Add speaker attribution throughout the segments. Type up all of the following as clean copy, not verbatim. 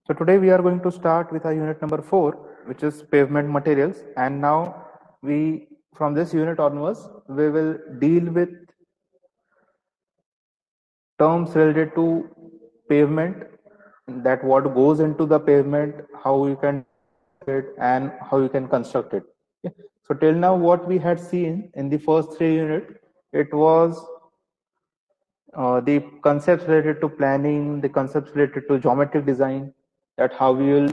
Speaker 1: So today we are going to start with our unit number 4, which is pavement materials. And now from this unit onwards, we will deal with terms related to pavement, that what goes into the pavement, how you can do it, and how you can construct it. Okay. So till now, what we had seen in the first 3 units, it was the concepts related to planning, the concepts related to geometric design, that how you will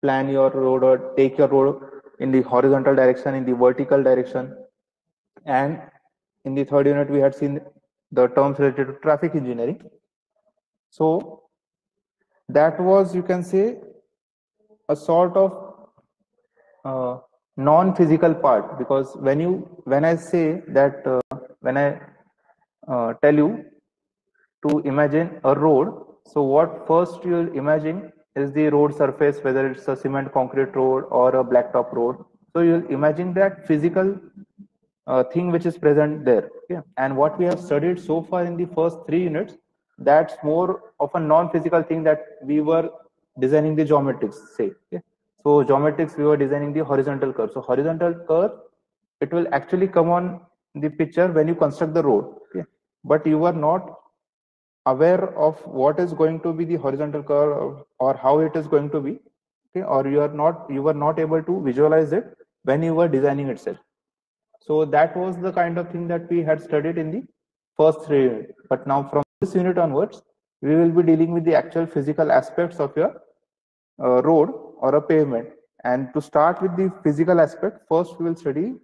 Speaker 1: plan your road or take your road in the horizontal direction, in the vertical direction. And in the third unit, we had seen the terms related to traffic engineering. So that was, you can say, a sort of non-physical part, because when I say that when I tell you to imagine a road, so what first you will imagine is the road surface, whether it's a cement concrete road or a blacktop road. So you'll imagine that physical thing which is present there. Okay? And what we have studied so far in the first 3 units, that's more of a non-physical thing, that we were designing the geometrics, say. Okay? So geometrics, we were designing the horizontal curve. So horizontal curve, it will actually come on the picture when you construct the road. Okay? But you are not aware of what is going to be the horizontal curve or how it is going to be. Okay? Or you were not able to visualize it when you were designing itself. So that was the kind of thing that we had studied in the first 3 units. But now from this unit onwards, we will be dealing with the actual physical aspects of your road or a pavement. And to start with the physical aspect, first we will study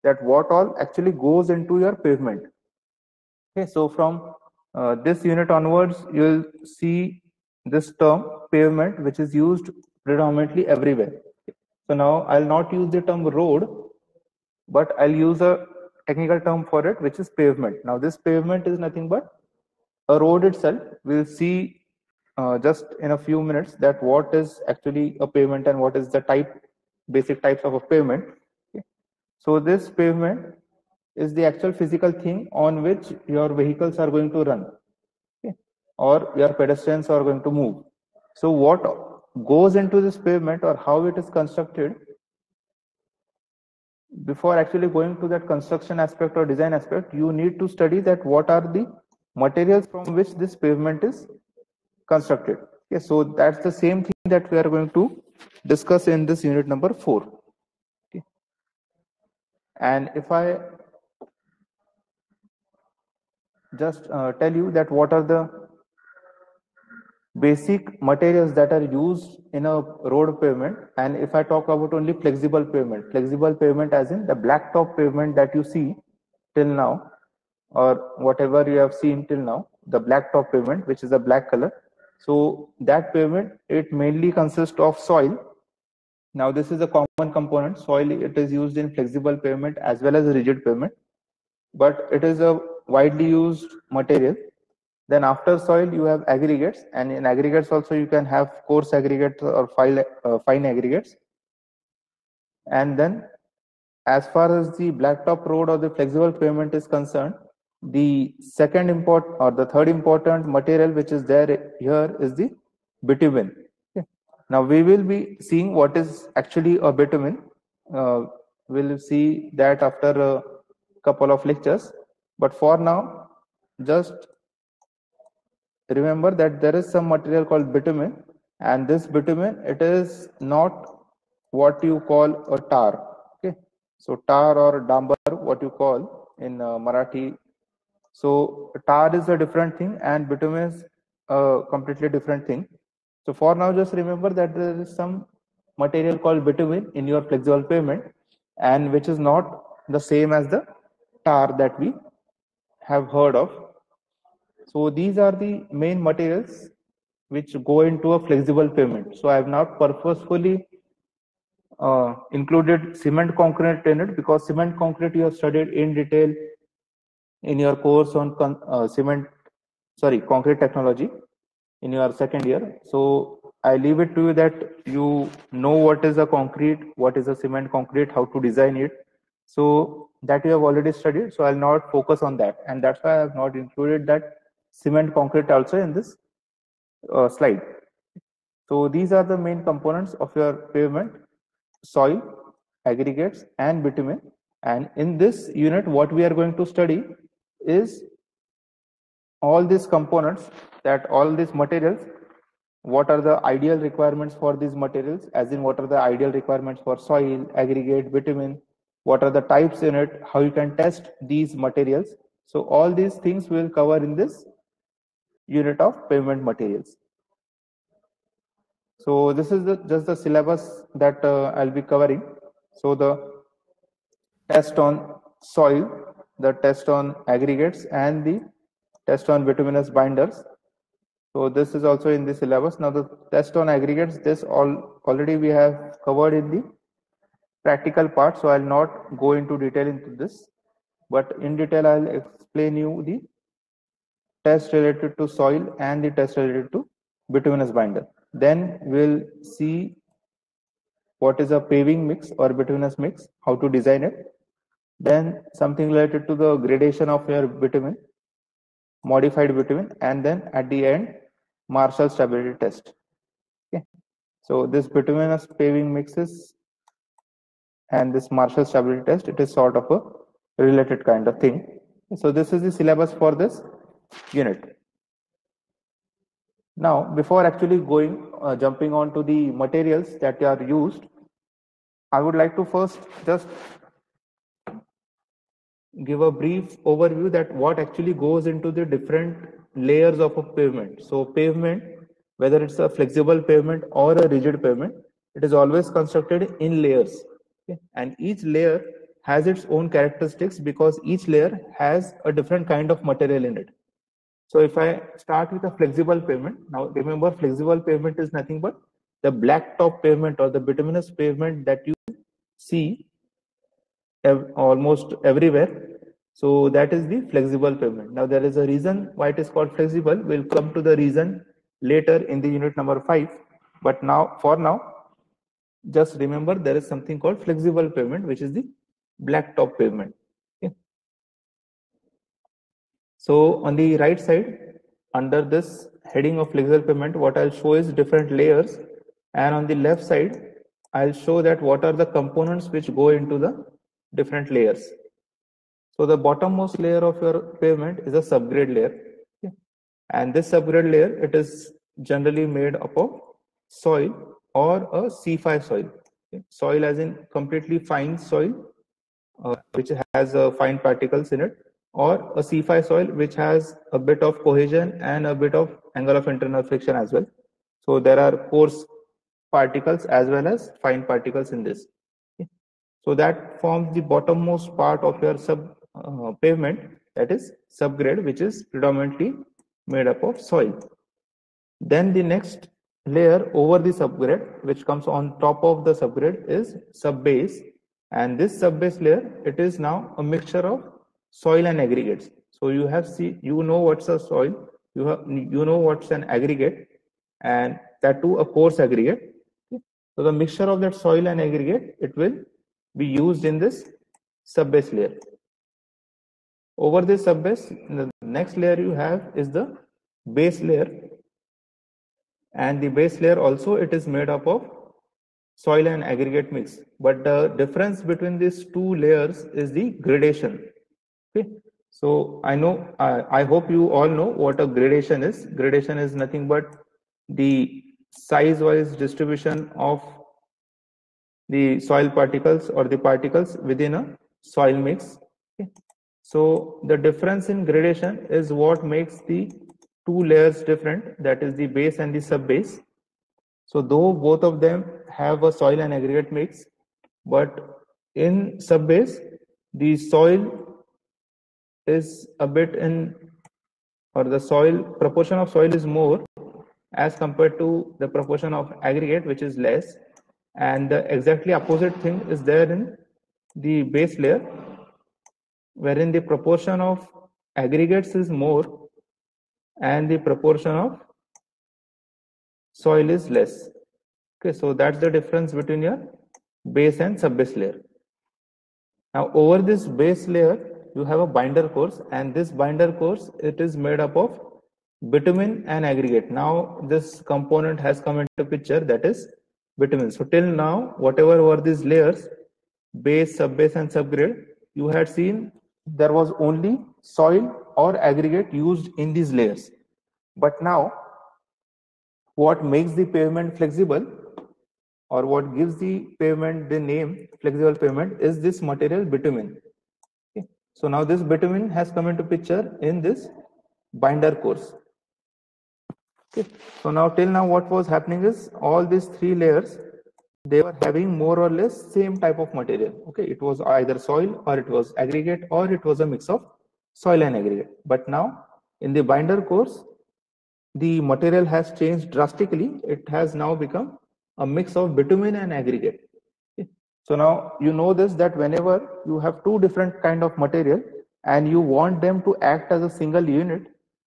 Speaker 1: that what all actually goes into your pavement. Okay, so from this unit onwards, you will see this term pavement, which is used predominantly everywhere. So now I'll not use the term road, but I'll use a technical term for it, which is pavement. Now this pavement is nothing but a road itself. We'll see just in a few minutes that what is actually a pavement and what is the basic types of a pavement. Okay. So this pavement is the actual physical thing on which your vehicles are going to run, okay, or your pedestrians are going to move. So what goes into this pavement or how it is constructed, before actually going to that construction aspect or design aspect, you need to study that what are the materials from which this pavement is constructed. Okay, so that's the same thing that we are going to discuss in this unit number 4. Okay. And if I just tell you that what are the basic materials that are used in a road pavement, and if I talk about only flexible pavement as in the blacktop pavement that you see till now, or whatever you have seen till now, the blacktop pavement, which is a black color. So that pavement, it mainly consists of soil. Now this is a common component. Soil, it is used in flexible pavement as well as rigid pavement, but it is a widely used material. Then after soil, you have aggregates, and in aggregates also you can have coarse aggregates or fine aggregates. And then as far as the blacktop road or the flexible pavement is concerned, the third important material which is there here is the bitumen. Okay. Now we will be seeing what is actually a bitumen. We'll see that after a couple of lectures. But for now, just remember that there is some material called bitumen, and this bitumen, it is not what you call a tar. Okay, so tar or dambar, what you call in Marathi. So tar is a different thing, and bitumen is a completely different thing. So for now, just remember that there is some material called bitumen in your flexible pavement, and which is not the same as the tar that we have heard of. So these are the main materials which go into a flexible pavement. So I have not purposefully included cement concrete in it, because cement concrete you have studied in detail in your course on concrete technology in your second year. So I leave it to you that you know what is a concrete, what is a cement concrete, how to design it. So that you have already studied. So I'll not focus on that, and that's why I have not included that cement concrete also in this slide. So these are the main components of your pavement: soil, aggregates, and bitumen. And in this unit, what we are going to study is all these components, that all these materials, what are the ideal requirements for these materials, as in what are the ideal requirements for soil, aggregate, bitumen, what are the types in it, how you can test these materials. So all these things we will cover in this unit of pavement materials. So this is just the syllabus that I'll be covering. So the test on soil, the test on aggregates, and the test on bituminous binders. So this is also in the syllabus. Now the test on aggregates, this already we have covered in the practical part. So I'll not go into detail into this, but in detail I'll explain you the test related to soil and the test related to bituminous binder. Then we'll see what is a paving mix or bituminous mix, how to design it. Then something related to the gradation of your bitumen, modified bitumen, and then at the end, Marshall stability test. Okay. So this bituminous paving mixes and this Marshall stability test, it is sort of a related kind of thing. So this is the syllabus for this unit. Now, before actually jumping on to the materials that are used, I would like to first just give a brief overview that what actually goes into the different layers of a pavement. So pavement, whether it's a flexible pavement or a rigid pavement, it is always constructed in layers. Okay? And each layer has its own characteristics because each layer has a different kind of material in it. So if I start with a flexible pavement, now remember flexible pavement is nothing but the black top pavement or the bituminous pavement that you see almost everywhere. So that is the flexible pavement. Now there is a reason why it is called flexible. We'll come to the reason later in the unit number 5. But now, for now, just remember there is something called flexible pavement, which is the black top pavement. Okay. So on the right side, under this heading of flexible pavement, what I'll show is different layers. And on the left side, I'll show that what are the components which go into the different layers. So the bottommost layer of your pavement is a subgrade layer. Okay. And this subgrade layer, it is generally made up of soil or a C5 soil. Okay. Soil as in completely fine soil, which has fine particles in it, or a C5 soil which has a bit of cohesion and a bit of angle of internal friction as well. So there are coarse particles as well as fine particles in this. Okay. So that forms the bottommost part of your pavement, that is subgrade, which is predominantly made up of soil. Then the next layer over the subgrade, which comes on top of the subgrade, is subbase. And this subbase layer, it is now a mixture of soil and aggregates. So you know what's a soil, you know what's an aggregate, and that too a coarse aggregate. So the mixture of that soil and aggregate, it will be used in this subbase layer. Over this subbase, the next layer you have is the base layer, and the base layer also, it is made up of soil and aggregate mix. But the difference between these two layers is the gradation. Okay. So I hope you all know what a gradation is. Gradation is nothing but the size-wise distribution of the soil particles or the particles within a soil mix. Okay. So the difference in gradation is what makes the two layers different, that is the base and the subbase. So though both of them have a soil and aggregate mix, but in subbase, the soil is a bit or the soil proportion of soil is more as compared to the proportion of aggregate, which is less. And the exactly opposite thing is there in the base layer, wherein the proportion of aggregates is more and the proportion of soil is less. Okay, so that's the difference between your base and subbase layer. Now over this base layer, you have a binder course, and this binder course, it is made up of bitumen and aggregate. Now this component has come into picture, that is bitumen. So till now, whatever were these layers, base, subbase and subgrade, you had seen there was only soil or aggregate used in these layers. But now what makes the pavement flexible, or what gives the pavement the name flexible pavement, is this material bitumen. Okay. So now this bitumen has come into picture in this binder course. Okay. So now till now what was happening is all these three layers, they were having more or less same type of material. Okay, it was either soil or it was aggregate or it was a mix of soil and aggregate. But now in the binder course, the material has changed drastically. It has now become a mix of bitumen and aggregate. Okay. So now you know this, that whenever you have two different kind of material and you want them to act as a single unit,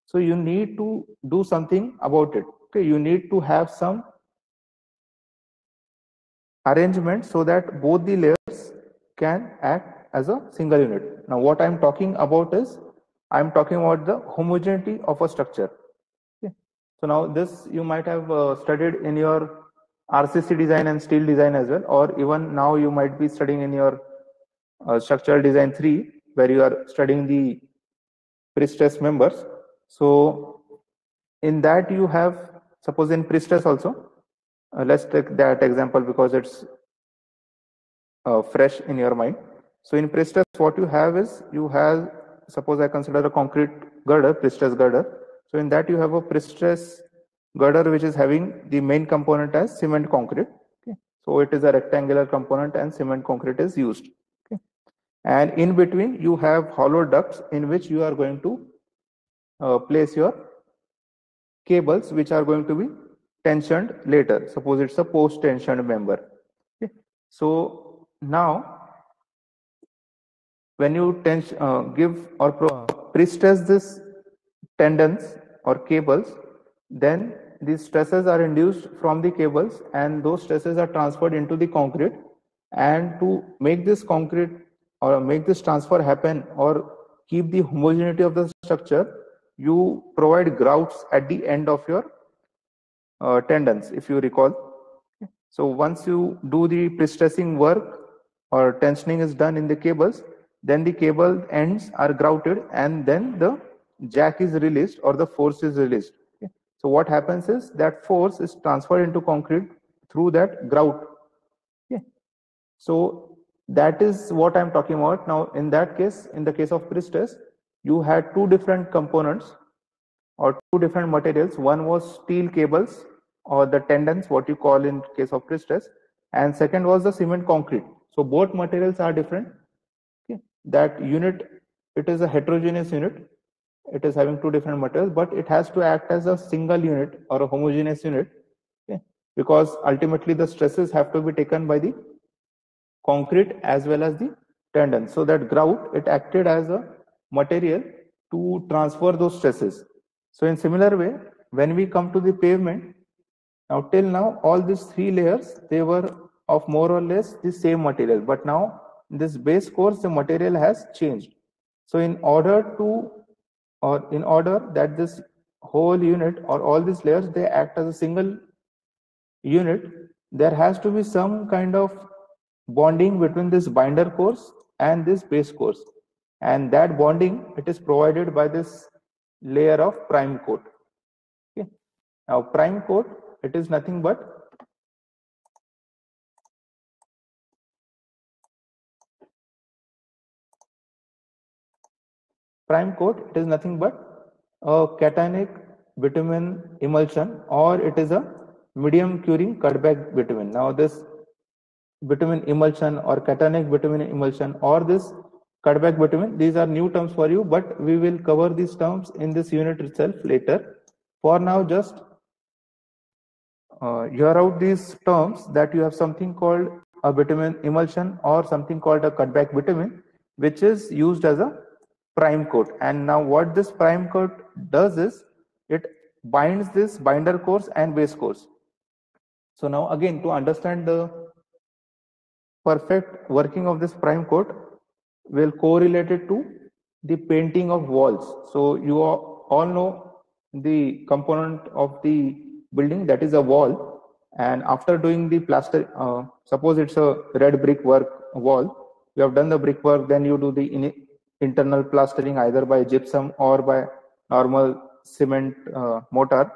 Speaker 1: so you need to do something about it. Okay, you need to have some arrangement so that both the layers can act as a single unit. Now what I'm talking about is, I'm talking about the homogeneity of a structure. Okay. So now this you might have studied in your RCC design and steel design as well, or even now you might be studying in your structural design 3, where you are studying the pre-stress members. So in that you have, suppose in pre-stress also, let's take that example because it's fresh in your mind. So in pre-stress, what you have is, you have, suppose I consider a concrete girder, pre-stress girder. So in that you have a pre-stress girder which is having the main component as cement concrete. Okay. So it is a rectangular component and cement concrete is used. Okay. And in between you have hollow ducts in which you are going to place your cables which are going to be tensioned later. Suppose it's a post-tensioned member. Okay. So now when you give or pre-stress this tendons or cables, then these stresses are induced from the cables and those stresses are transferred into the concrete. And to make this concrete or make this transfer happen or keep the homogeneity of the structure, you provide grouts at the end of your tendons, if you recall. So once you do the pre-stressing work or tensioning is done in the cables, then the cable ends are grouted and then the jack is released or the force is released. Okay. So what happens is that force is transferred into concrete through that grout. Okay. So that is what I'm talking about. Now in that case, in the case of pre-stress, you had two different components or two different materials. One was steel cables or the tendons, what you call in case of pre-stress, and second was the cement concrete. So both materials are different. Okay. That unit, it is a heterogeneous unit. It is having two different materials, but it has to act as a single unit or a homogeneous unit. Okay. Because ultimately the stresses have to be taken by the concrete as well as the tendon. So that grout, it acted as a material to transfer those stresses. So in similar way, when we come to the pavement, now till now all these three layers, they were of more or less the same material, but now in this base course the material has changed. So in order that this whole unit or all these layers they act as a single unit, there has to be some kind of bonding between this binder course and this base course, and that bonding, it is provided by this layer of prime coat. Okay. Now prime coat, it is nothing but prime coat, it is nothing but a cationic bitumen emulsion, or it is a medium curing cutback bitumen. Now this bitumen emulsion or cationic bitumen emulsion or this cutback bitumen, these are new terms for you, but we will cover these terms in this unit itself later. For now, just hear out these terms, that you have something called a bitumen emulsion or something called a cutback bitumen, which is used as a prime coat. And now what this prime coat does is, it binds this binder course and base course. So now again, to understand the perfect working of this prime coat, will correlate it to the painting of walls. So you all know the component of the building, that is a wall. And after doing the plaster, suppose it's a red brickwork wall, you have done the brickwork, then you do the internal plastering either by gypsum or by normal cement mortar.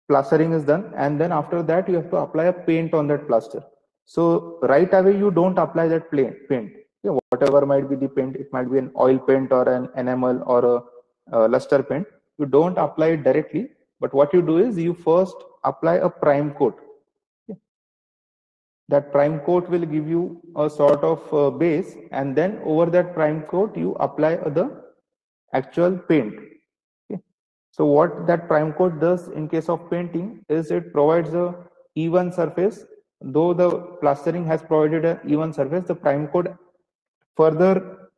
Speaker 1: Plastering is done, and then after that you have to apply a paint on that plaster. So right away you don't apply that paint. Okay, whatever might be the paint, it might be an oil paint or an enamel or a luster paint. You don't apply it directly, but what you do is you first apply a prime coat. Okay. That prime coat will give you a sort of base, and then over that prime coat you apply the actual paint. Okay. So what that prime coat does in case of painting is it provides a even surface. Though the plastering has provided an even surface, the prime coat further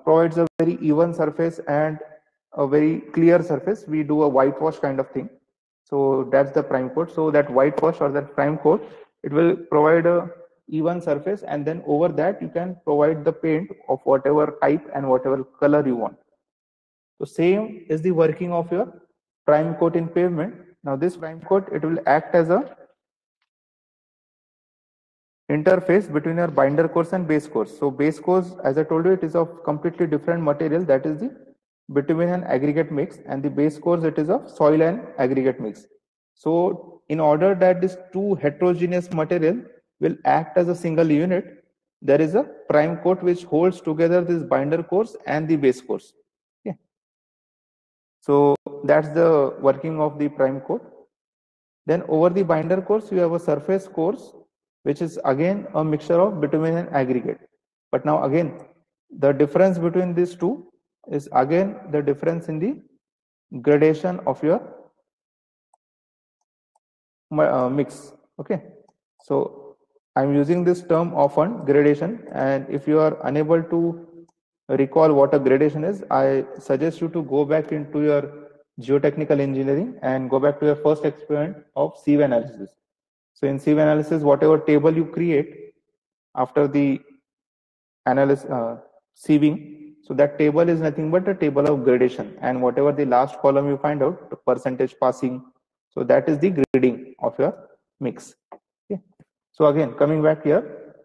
Speaker 1: provides a very even surface and a very clear surface. We do a whitewash kind of thing. So that's the prime coat. So that whitewash or that prime coat, it will provide a even surface, and then over that you can provide the paint of whatever type and whatever color you want. So same is the working of your prime coat in pavement. Now this prime coat, it will act as a interface between your binder course and base course. So base course, as I told you, it is of completely different material, that is the bitumen and aggregate mix, and the base course, it is of soil and aggregate mix. So in order that this two heterogeneous material will act as a single unit, there is a prime coat which holds together this binder course and the base course. Okay. So that's the working of the prime coat. Then over the binder course, you have a surface course, which is again a mixture of bitumen and aggregate. But now again, the difference between these two is again the difference in the gradation of your mix. Okay. So I'm using this term often, gradation, and if you are unable to recall what a gradation is, I suggest you to go back into your geotechnical engineering and go back to your first experiment of sieve analysis. So in sieve analysis, whatever table you create after the sieving, so that table is nothing but a table of gradation, and whatever the last column you find out, the percentage passing, so that is the grading of your mix. Okay. So again, coming back here,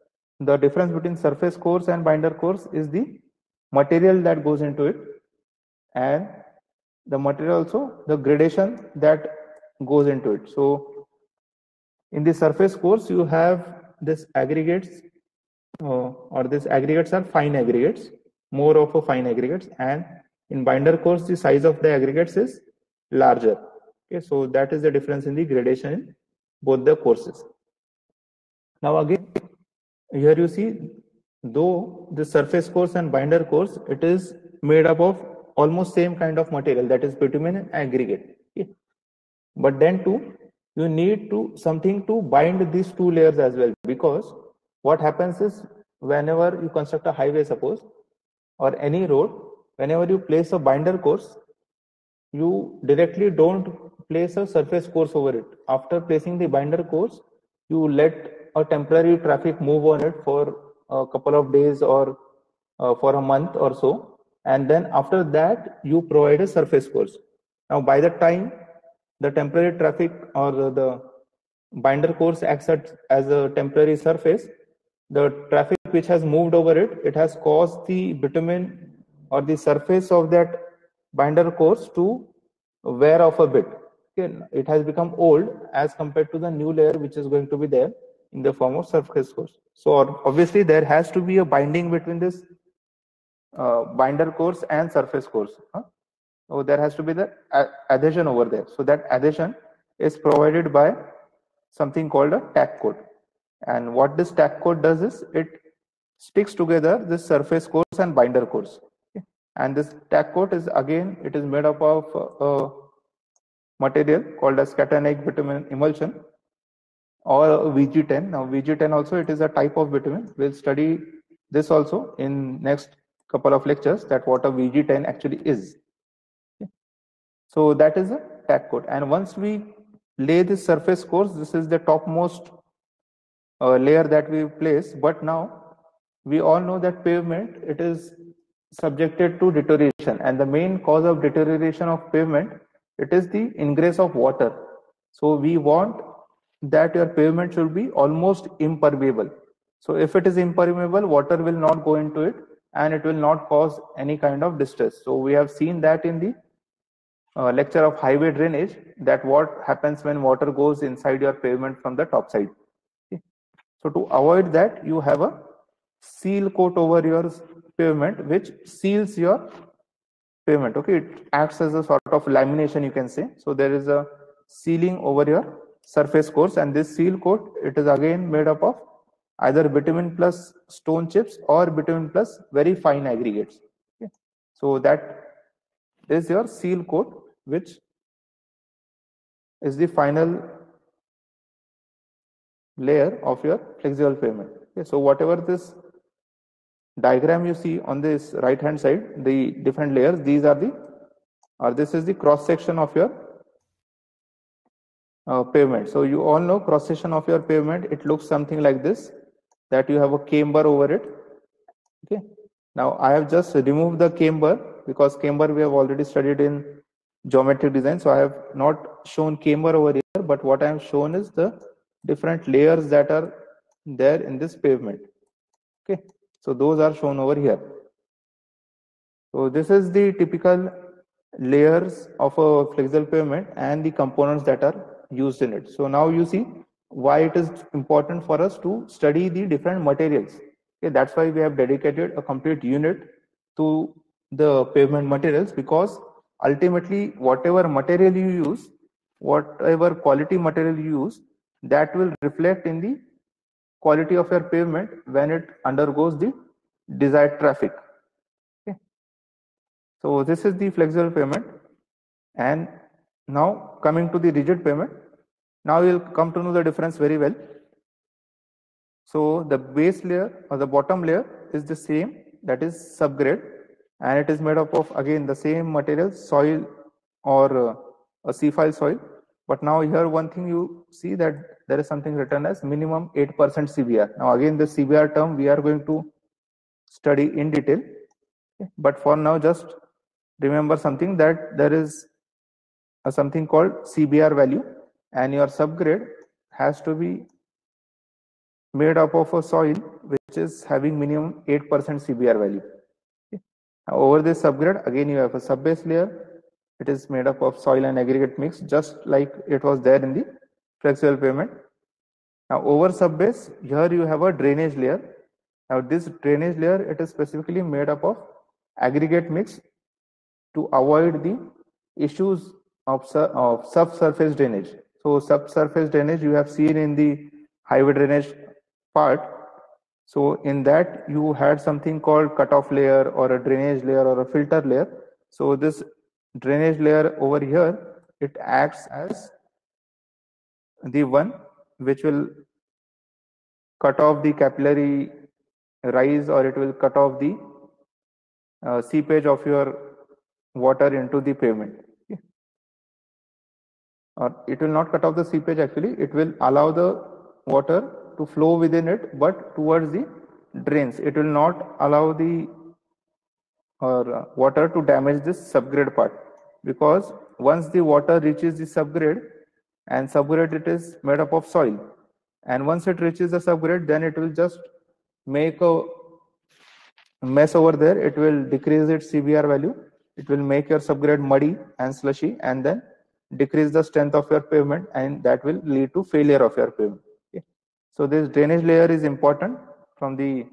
Speaker 1: the difference between surface course and binder course is the material that goes into it, and the material also the gradation that goes into it. So in the surface course, you have this aggregates, or these aggregates are fine aggregates, more of a fine aggregates, and in binder course the size of the aggregates is larger. Okay, so that is the difference in the gradation in both the courses. Now again, here you see, though the surface course and binder course, it is made up of almost same kind of material, that is bitumen and aggregate. Okay. But then too, you need to something to bind these two layers as well, because what happens is whenever you construct a highway, suppose, or any road, whenever you place a binder course, you directly don't place a surface course over it. After placing the binder course, you let a temporary traffic move on it for a couple of days or for a month or so, and then after that you provide a surface course. Now by the time the temporary traffic or the binder course acts as a temporary surface, the traffic which has moved over it, it has caused the bitumen or the surface of that binder course to wear off a bit. Okay. It has become old as compared to the new layer which is going to be there in the form of surface course. So obviously there has to be a binding between this binder course and surface course. So there has to be the adhesion over there. So that adhesion is provided by something called a tack coat. And what this tack coat does is it sticks together this surface course and binder course. Okay. And this tack coat is again, it is made up of a material called as cationic bitumen emulsion, or VG10. Now VG10 also, it is a type of bitumen. We'll study this also in next couple of lectures, that what a VG10 actually is. Okay. So that is a tack coat. And once we lay this surface course, this is the topmost layer that we place. But now we all know that pavement, it is subjected to deterioration, and the main cause of deterioration of pavement it is the ingress of water. So we want that your pavement should be almost impermeable. So if it is impermeable, water will not go into it and it will not cause any kind of distress. So we have seen that in the lecture of highway drainage, that what happens when water goes inside your pavement from the top side. Okay. So to avoid that, you have a seal coat over your pavement which seals your pavement. Okay, it acts as a sort of lamination, you can say. So there is a sealing over your surface course, and this seal coat, it is again made up of either bitumen plus stone chips or bitumen plus very fine aggregates. Okay. So that is your seal coat, which is the final layer of your flexible pavement. Okay. So whatever this diagram you see on this right hand side, the different layers, these are the, or this is the cross section of your pavement. So you all know cross section of your pavement, it looks something like this, that you have a camber over it. Okay. Now I have just removed the camber because camber we have already studied in geometric design. So I have not shown camber over here, but what I have shown is the different layers that are there in this pavement. Okay. So those are shown over here. So this is the typical layers of a flexible pavement and the components that are used in it. So now you see why it is important for us to study the different materials. Okay, that's why we have dedicated a complete unit to the pavement materials, because ultimately whatever material you use, whatever quality material you use, that will reflect in the quality of your pavement when it undergoes the desired traffic. Okay. So this is the flexible pavement. And now coming to the rigid pavement, now you'll come to know the difference very well. So the base layer or the bottom layer is the same, that is subgrade, and it is made up of again the same materials, soil or a C-file soil. But now here one thing you see, that there is something written as minimum 8% CBR. Now again the CBR term we are going to study in detail. Okay. But for now just remember something, that there is something called CBR value, and your subgrade has to be made up of a soil which is having minimum 8% CBR value. Okay. Over this subgrade, again you have a subbase layer. It is made up of soil and aggregate mix, just like it was there in the flexible pavement. Now over subbase, here you have a drainage layer. Now this drainage layer, it is specifically made up of aggregate mix to avoid the issues of subsurface drainage. So subsurface drainage you have seen in the highway drainage part. So in that you had something called cutoff layer or a drainage layer or a filter layer. So this drainage layer over here, it acts as the one which will cut off the capillary rise, or it will cut off the seepage of your water into the pavement. Okay. Or it will not cut off the seepage, actually it will allow the water to flow within it, but towards the drains. It will not allow the water to damage this subgrade part, because once the water reaches the subgrade, and subgrade it is made up of soil, and once it reaches the subgrade, then it will just make a mess over there. It will decrease its CBR value. It will make your subgrade muddy and slushy, and then decrease the strength of your pavement, and that will lead to failure of your pavement. Okay. So this drainage layer is important from the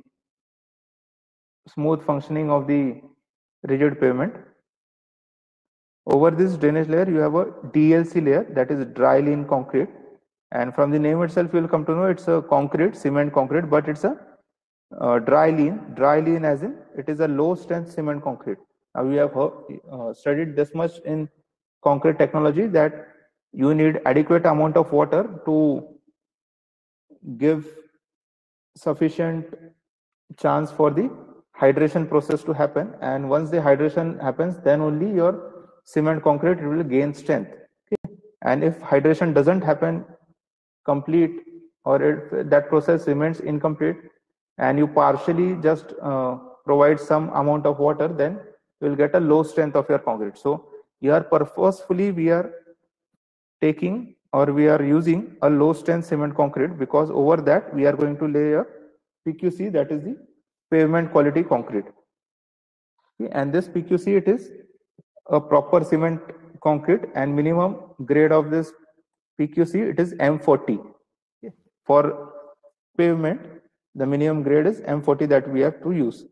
Speaker 1: smooth functioning of the rigid pavement. Over this drainage layer, you have a DLC layer, that is dry lean concrete. And from the name itself, you will come to know it's a concrete, cement concrete, but it's a dry lean as in it is a low strength cement concrete. Now we have studied this much in concrete technology, that you need adequate amount of water to give sufficient chance for the hydration process to happen, and once the hydration happens, then only your cement concrete will gain strength. Okay. And if hydration doesn't happen complete, or if that process remains incomplete, and you partially just provide some amount of water, then you will get a low strength of your concrete. So here purposefully we are taking or we are using a low strength cement concrete, because over that we are going to lay a PQC, that is the pavement quality concrete. Okay, and this PQC, it is a proper cement concrete, and minimum grade of this PQC, it is M40. Okay. For pavement, the minimum grade is M40 that we have to use.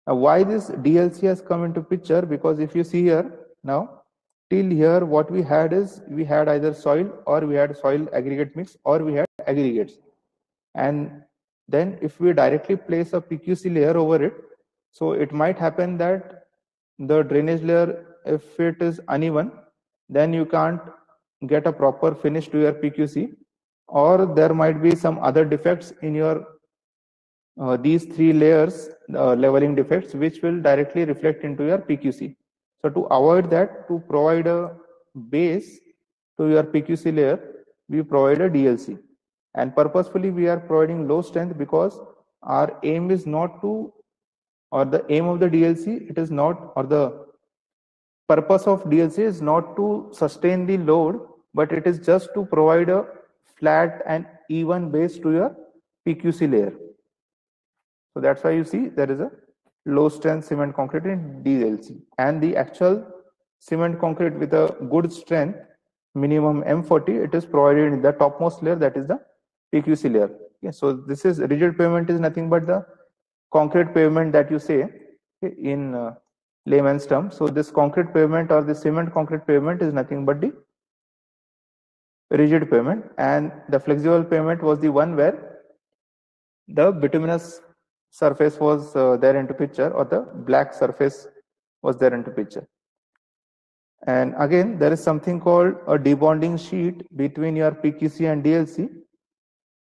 Speaker 1: Now, why this DLC has come into picture? Because if you see here now, till here what we had is, we had either soil or we had soil aggregate mix or we had aggregates. And then if we directly place a PQC layer over it, so it might happen that the drainage layer, if it is uneven, then you can't get a proper finish to your PQC, or there might be some other defects in your these three layers, leveling defects, which will directly reflect into your PQC. So to avoid that, to provide a base to your PQC layer, we provide a DLC. And purposefully we are providing low strength, because our aim is not to, or the aim of the DLC, it is not, or the purpose of DLC is not to sustain the load, but it is just to provide a flat and even base to your PQC layer. So that's why you see there is a low strength cement concrete in DLC, and the actual cement concrete with a good strength, minimum M40, it is provided in the topmost layer, that is the PQC layer. Okay, so this is rigid pavement is nothing but the concrete pavement that you say, okay, in layman's terms. So this concrete pavement or the cement concrete pavement is nothing but the rigid pavement, and the flexible pavement was the one where the bituminous surface was there into picture, or the black surface was there into picture. And again, there is something called a debonding sheet between your PQC and DLC.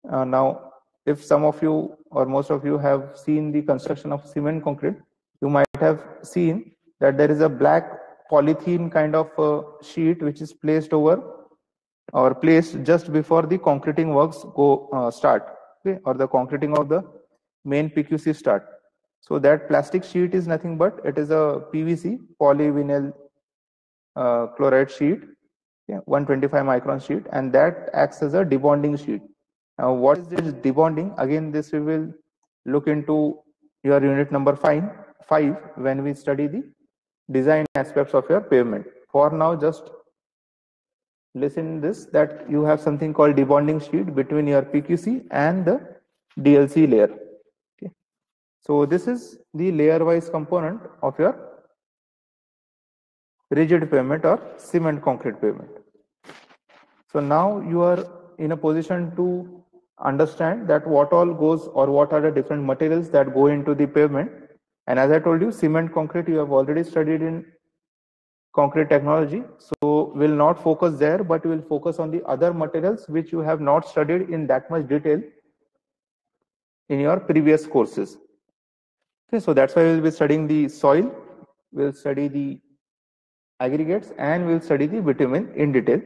Speaker 1: Now, if some of you or most of you have seen the construction of cement concrete, you might have seen that there is a black polythene kind of sheet which is placed over, or placed just before the concreting works go start, okay, or the concreting of the main PQC start. So that plastic sheet is nothing but, it is a PVC, polyvinyl chloride sheet, okay, 125 micron sheet, and that acts as a debonding sheet. Now, what is this debonding? Again, this we will look into your unit number 5 when we study the design aspects of your pavement. For now, just listen this, that you have something called debonding sheet between your PQC and the DLC layer. Okay. So this is the layer wise component of your rigid pavement or cement concrete pavement. So now you are in a position to understand that what all goes, or what are the different materials that go into the pavement. And as I told you, cement concrete you have already studied in concrete technology, so we'll not focus there, but we will focus on the other materials which you have not studied in that much detail in your previous courses. Okay, so that's why we'll be studying the soil, we'll study the aggregates, and we'll study the bitumen in detail.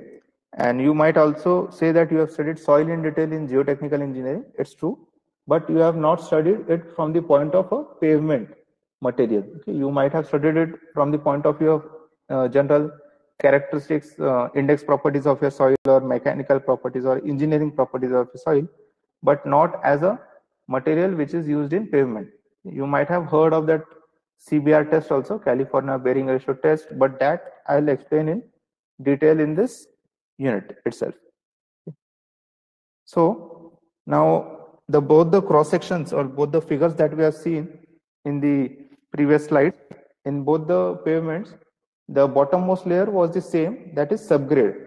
Speaker 1: And you might also say that you have studied soil in detail in geotechnical engineering. It's true, but you have not studied it from the point of a pavement material. Okay, you might have studied it from the point of view of general characteristics, index properties of your soil, or mechanical properties or engineering properties of the soil, but not as a material which is used in pavement. You might have heard of that CBR test also, California bearing ratio test, but that I'll explain in detail in this unit itself. So now both the cross sections, or both the figures that we have seen in the previous slide, in both the pavements, the bottommost layer was the same, that is subgrade,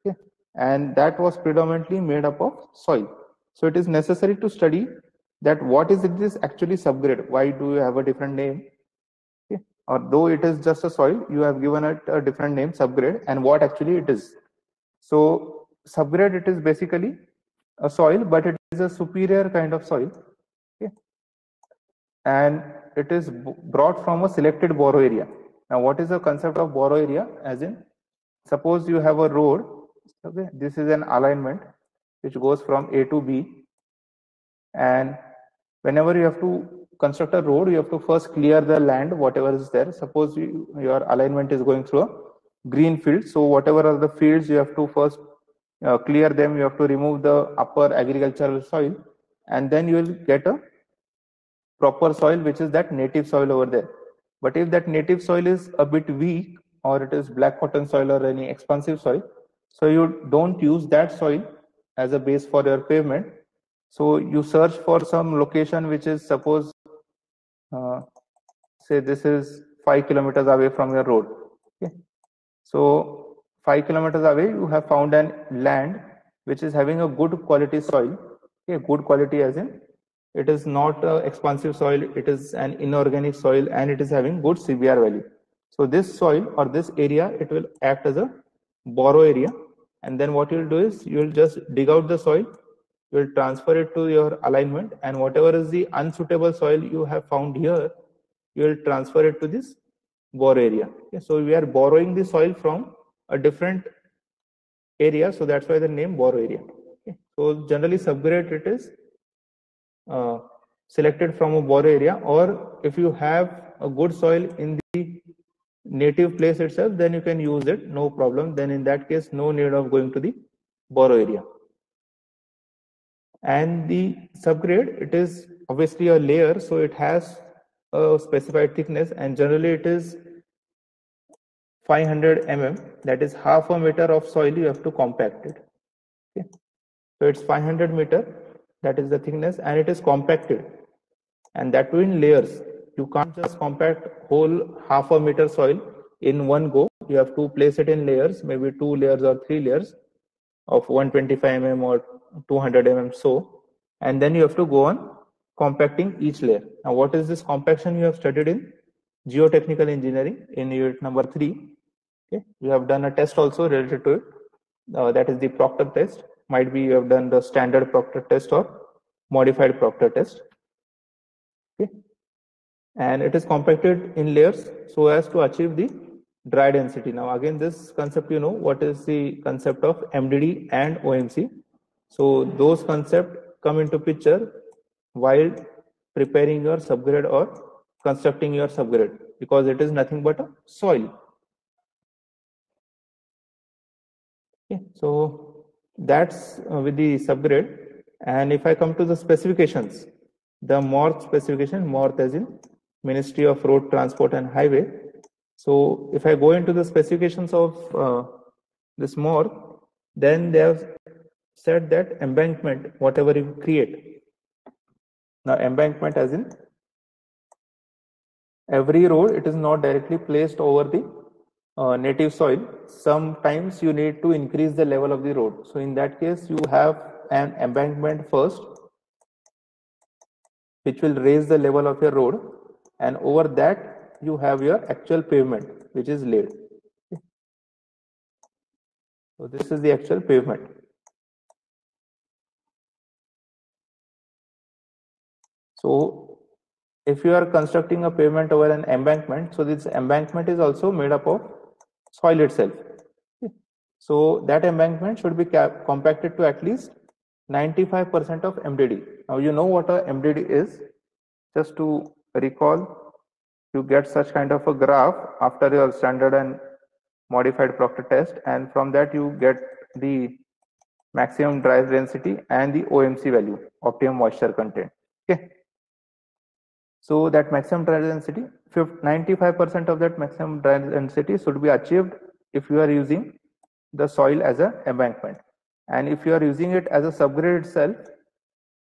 Speaker 1: okay, and that was predominantly made up of soil. So it is necessary to study that what is it is actually subgrade, why do you have a different name, okay, or though it is just a soil, you have given it a different name, subgrade, and what actually it is. So subgrade, it is basically a soil, but it is a superior kind of soil, okay, and it is brought from a selected borrow area. Now, what is the concept of borrow area? As in, suppose you have a road, okay, this is an alignment which goes from A to B, and whenever you have to construct a road, you have to first clear the land, whatever is there. Suppose your alignment is going through a green fields. So whatever are the fields, you have to first clear them. You have to remove the upper agricultural soil, and then you will get a proper soil, which is that native soil over there. But if that native soil is a bit weak, or it is black cotton soil or any expansive soil, so you don't use that soil as a base for your pavement. So you search for some location which is, suppose, say this is 5 kilometers away from your road. Okay. So 5 kilometers away, you have found an land which is having a good quality soil. Okay, good quality as in it is not expansive soil, it is an inorganic soil, and it is having good CBR value. So this soil or this area, it will act as a borrow area. And then what you'll do is you'll just dig out the soil, you'll transfer it to your alignment, and whatever is the unsuitable soil you have found here, you will transfer it to this borrow area. Okay, so we are borrowing the soil from a different area, so that's why the name borrow area. Okay. So generally subgrade it is selected from a borrow area, or if you have a good soil in the native place itself, then you can use it, no problem. Then in that case, no need of going to the borrow area. And the subgrade, it is obviously a layer, so it has a specified thickness, and generally it is 500 mm, that is half a meter of soil you have to compact it. Okay. So it's 500 meter, that is the thickness, and it is compacted, and that too in layers. You can't just compact whole half a meter soil in one go. You have to place it in layers, maybe 2 layers or 3 layers of 125 mm or 200 mm, so, and then you have to go on compacting each layer. Now what is this compaction? You have studied in geotechnical engineering in unit number 3. Okay, you have done a test also related to it, that is the Proctor test. Might be you have done the standard Proctor test or modified Proctor test. Okay, and it is compacted in layers so as to achieve the dry density. Now again, this concept, you know what is the concept of MDD and OMC. So those concepts come into picture while preparing your subgrade or constructing your subgrade, because it is nothing but a soil. Okay, so that's with the subgrade. And if I come to the specifications, the MORTH specification, MORTH as in Ministry of Road Transport and Highway. So if I go into the specifications of this MORTH, then they have said that embankment, whatever you create. Now embankment as in every road, it is not directly placed over the native soil. Sometimes you need to increase the level of the road. So in that case, you have an embankment first, which will raise the level of your road, and over that you have your actual pavement, which is laid. So this is the actual pavement. So if you are constructing a pavement over an embankment, so this embankment is also made up of soil itself. So that embankment should be compacted to at least 95% of MDD. Now you know what a MDD is. Just to recall, you get such kind of a graph after your standard and modified Proctor test, and from that you get the maximum dry density and the OMC value, optimum moisture content. Okay. So that maximum dry density, 95% of that maximum dry density should be achieved if you are using the soil as an embankment. And if you are using it as a subgrade itself,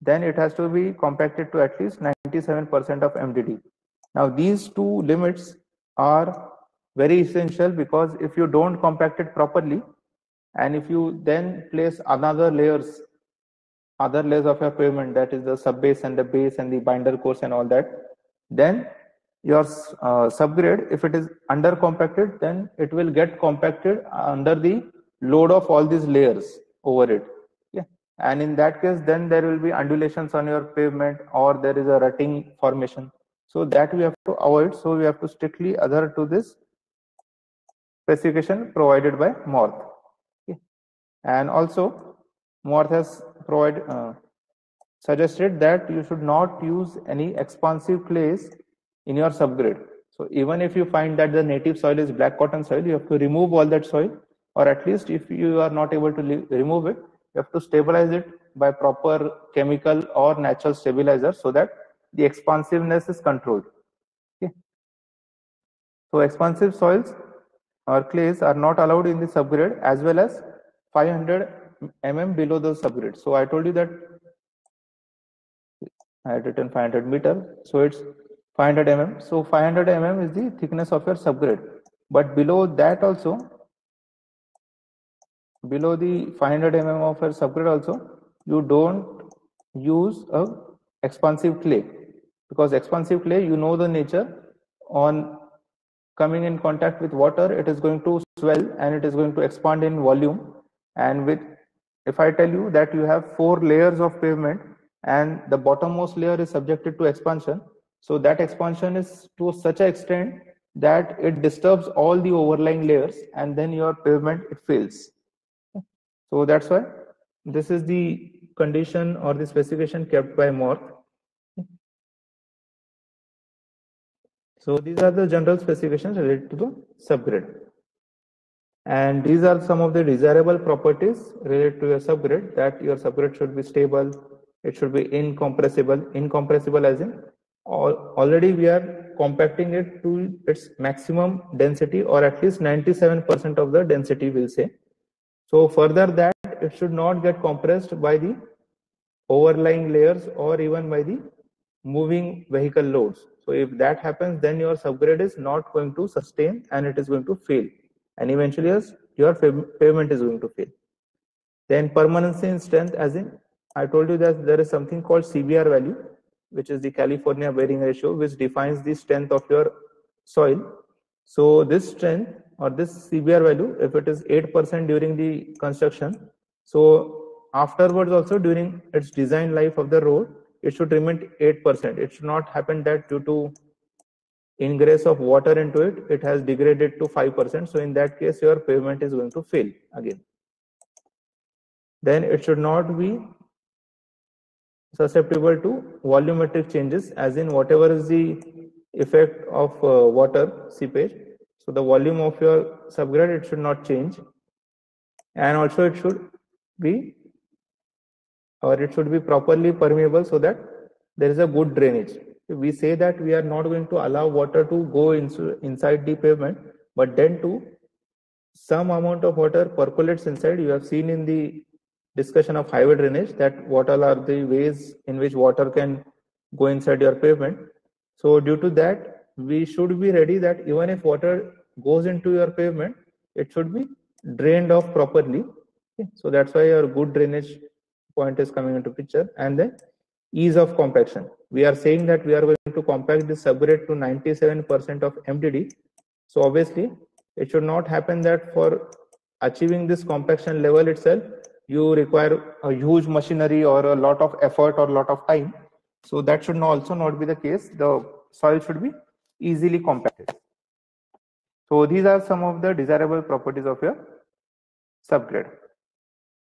Speaker 1: then it has to be compacted to at least 97% of MDD. Now these two limits are very essential, because if you don't compact it properly, and if you then place other layers of your pavement, that is the subbase and the base and the binder course and all that, then your subgrade, if it is under compacted, then it will get compacted under the load of all these layers over it. Okay. And in that case, then there will be undulations on your pavement, or there is a rutting formation. So that we have to avoid. So we have to strictly adhere to this specification provided by MORTH. Okay. And also MORTH has suggested that you should not use any expansive clays in your subgrade. So even if you find that the native soil is black cotton soil, you have to remove all that soil, or at least if you are not able to remove it, you have to stabilize it by proper chemical or natural stabilizer so that the expansiveness is controlled. Okay. So expansive soils or clays are not allowed in the subgrade as well as 500 mm below the subgrade. So I told you that I had written 500 meter, so it's 500 mm. So 500 mm is the thickness of your subgrade, but below that also, below the 500 mm of your subgrade also, you don't use a expansive clay, because expansive clay, you know the nature, on coming in contact with water, it is going to swell and it is going to expand in volume. And with, if I tell you that you have 4 layers of pavement and the bottommost layer is subjected to expansion, so that expansion is to such an extent that it disturbs all the overlying layers, and then your pavement, it fails. So that's why this is the condition or the specification kept by Morth. So these are the general specifications related to the subgrade. And these are some of the desirable properties related to your subgrade, that your subgrade should be stable, it should be incompressible. Incompressible as in already we are compacting it to its maximum density, or at least 97% of the density, we'll say. So further that, it should not get compressed by the overlying layers or even by the moving vehicle loads. So if that happens, then your subgrade is not going to sustain and it is going to fail. And eventually your pavement is going to fail. Then permanency in strength, as in I told you that there is something called CBR value, which is the California bearing ratio, which defines the strength of your soil. So this strength or this CBR value, if it is 8% during the construction, so afterwards also during its design life of the road, it should remain 8%. It should not happen that due to ingress of water into it, it has degraded to 5%. So in that case, your pavement is going to fail again. Then it should not be susceptible to volumetric changes, as in whatever is the effect of water seepage. So the volume of your subgrade, it should not change. And also it should be, or it should be properly permeable so that there is a good drainage. We say that we are not going to allow water to go inside the pavement, but then too, some amount of water percolates inside. You have seen in the discussion of highway drainage that what all are the ways in which water can go inside your pavement. So due to that, we should be ready that even if water goes into your pavement, it should be drained off properly. Okay. So that's why your good drainage point is coming into picture. And then ease of compaction. We are saying that we are going to compact the subgrade to 97% of MDD. So obviously, it should not happen that for achieving this compaction level itself, you require a huge machinery or a lot of effort or a lot of time. So that should also not be the case. The soil should be easily compacted. So these are some of the desirable properties of your subgrade.